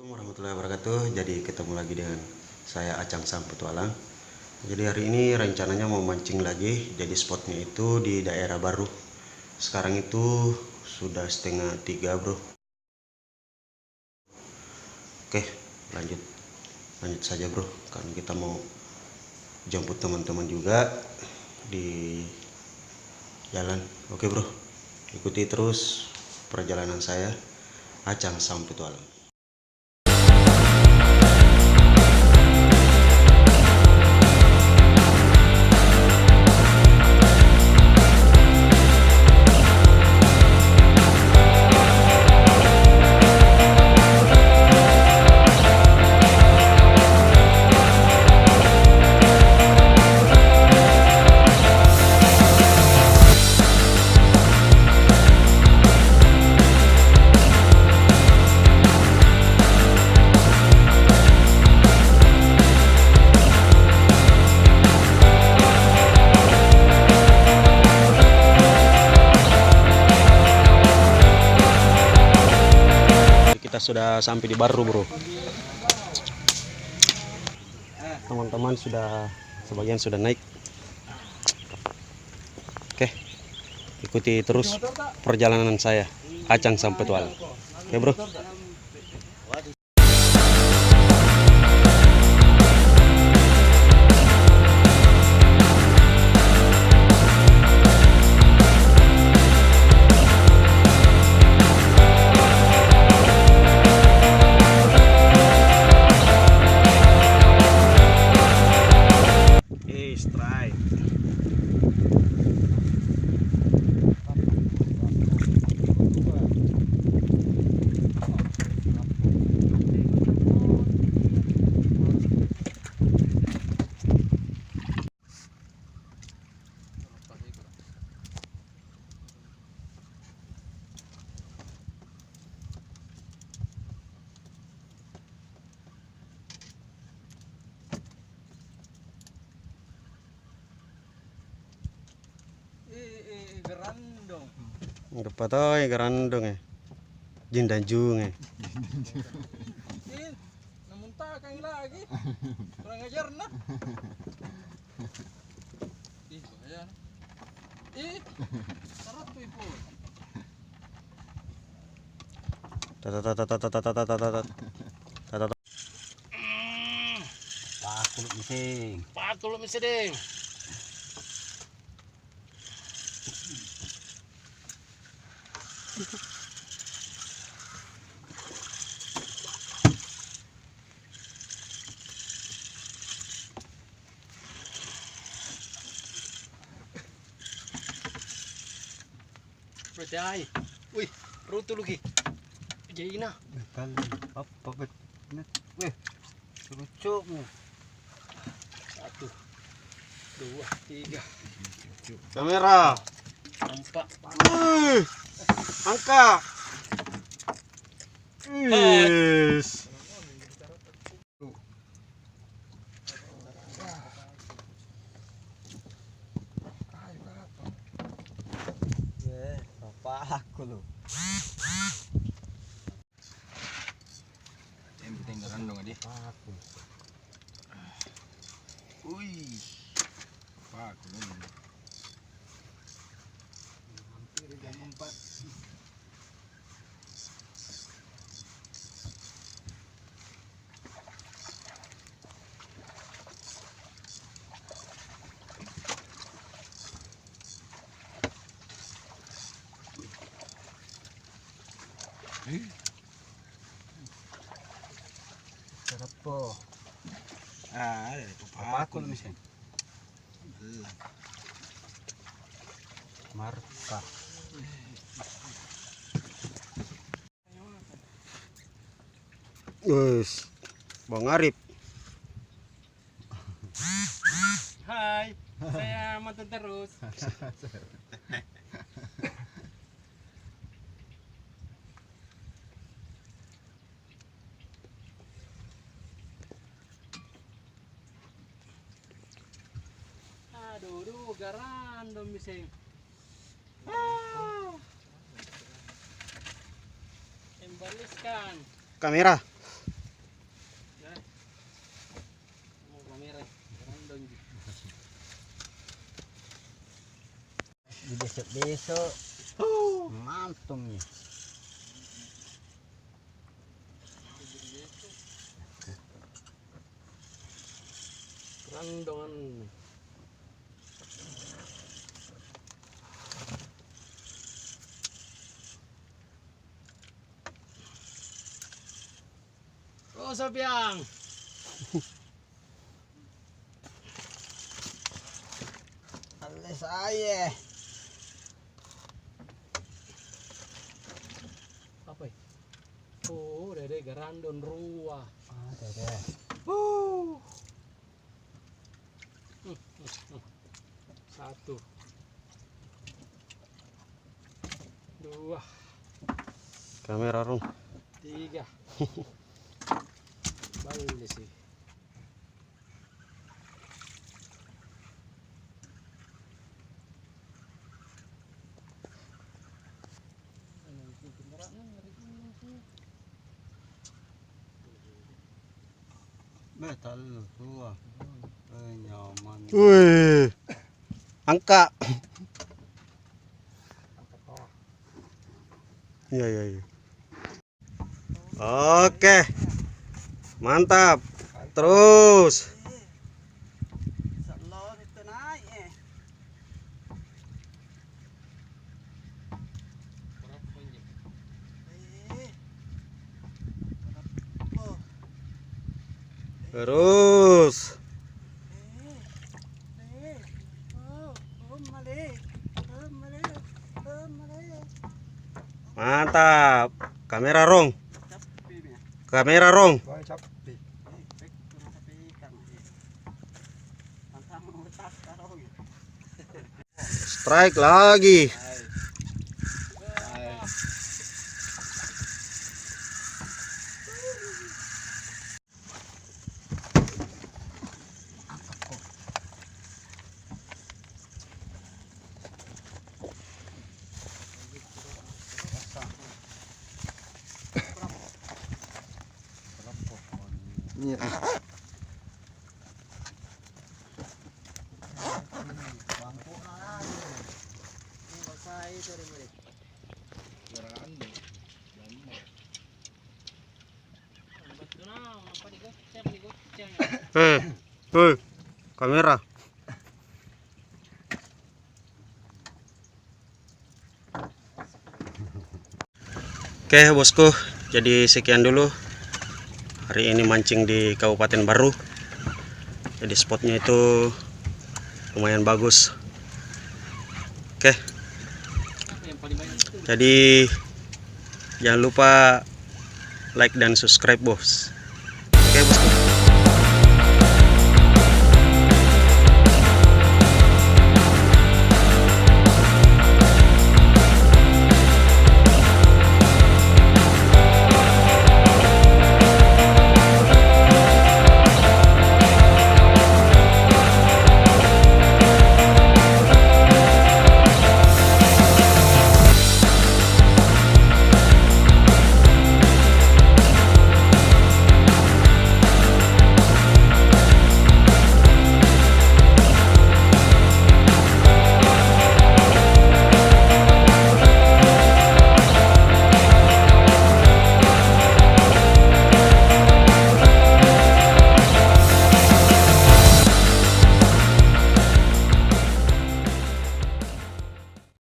Warahmatullahi wabarakatuh. Jadi ketemu lagi dengan saya Acang Sang Petualang. Jadi hari ini rencananya mau mancing lagi. Jadi spotnya itu di daerah baru. Sekarang itu sudah 2:30 bro. Oke, lanjut saja bro, karena kita mau jemput teman-teman juga di jalan. Oke bro, ikuti terus perjalanan saya Acang Sang Petualang. Kita sudah sampai di Baru bro. Teman-teman sebagian sudah naik. Oke, ikuti terus perjalanan saya Acang Sang Petualang. Oke bro. Strike. Gerandong. Gepatoy gerandong Jin dan Jung Namuntah kang lagi. Kurang ajar nah. Ih, bahaya. Ih, sarap tuh ibu. Pakuluk mising. Berdai. Wih, rutu lagi. Jaina. Kan apa bet? Weh, lucu mu. 1, 2, 3. kamera. Nampak. Wih, angka. Yes. Apa aku lo? Yang penting gerandong aja. Aku. Wih. Pakuluk. Hampir jam 4. Sarap po. Ada Apa aku lo misalnya? Marka. Wes, Bang Arif. Hai, saya mantan terus. Aduh, garandong mising. Embaliskan. Kamera. Di besok-besok. Mantungnya. Randongan. Oh, Sobiang. Alis saya. Apa ya? Oh, dede garandon ruah. Dede. Satu, dua, Kamera Rung. tiga. Balik sih. Betul tua. Nyaman. Wih, angka. Iya, iya, iya. Oke, mantap. Terus. Salon itu naik Terus. Mantap. Kamera Rong. Kamera Rong. Boy sapi. Strike lagi. Iya. Kamera. Oke bosku, jadi sekian dulu hari ini mancing di Kabupaten Baru. Jadi spotnya itu lumayan bagus. Oke, jadi jangan lupa like dan subscribe bos.